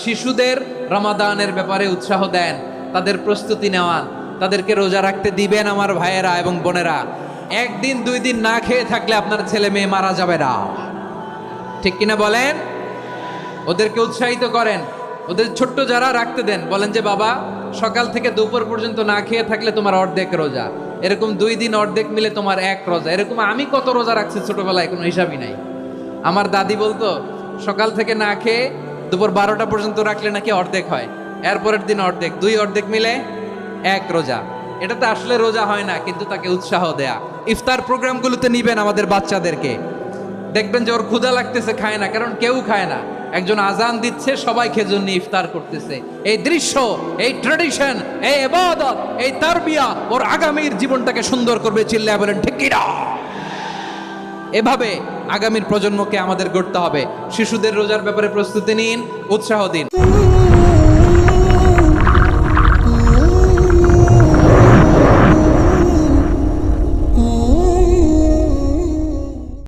শিশুদের রমাদানের ব্যাপারে উৎসাহ দেন, তাদের প্রস্তুতি নেওয়ান, তাদেরকে রোজা রাখতে দিবেন আমার ভাইয়েরা এবং বোনেরা। একদিন দুই দিন না খেয়ে থাকলে আপনার ছেলে মেয়ে মারা যাবে না, ঠিক কিনা বলেন? ওদেরকে উৎসাহিত করেন, ওদের ছোট্ট যারা রাখতে দেন, বলেন যে বাবা সকাল থেকে দুপুর পর্যন্ত না খেয়ে থাকলে তোমার অর্ধেক রোজা, এরকম 2 দিন অর্ধেক মিলে তোমার 1 রোজা। এরকম আমি কত রোজা রাখছি ছোটবেলায় কোনো হিসাবই নাই। আমার দাদি বলতো সকাল থেকে না খেয়ে দুপুর 12টা পর্যন্ত রাখলে নাকি অর্ধেক হয়, এরপরের দিন অর্ধেক, 2 অর্ধেক মিলে 1 রোজা। এটা তো আসলে রোজা হয় না, কিন্তু তাকে উৎসাহ দেয়া। ইফতার প্রোগ্রামগুলোতে নিবেন আমাদের বাচ্চাদেরকে, দেখবেন যে ওর ক্ষুধা লাগতেছে, খায় না, কারণ কেউ খায় না, একজন আজান দিচ্ছে, সবাই খেজুর নিয়ে ইফতার করতেছে। এই দৃশ্য, এই ট্র্যাডিশন, এই ইবাদত, এই তারবিয়া ওর আগামীর জীবনটাকে সুন্দর করবে। চিল্লায়া বলেন ঠিক কি না? এভাবে আগামীর প্রজন্মকে আমাদের গড়তে হবে। শিশুদের রোজার ব্যাপারে প্রস্তুতি নিন, উৎসাহ দিন।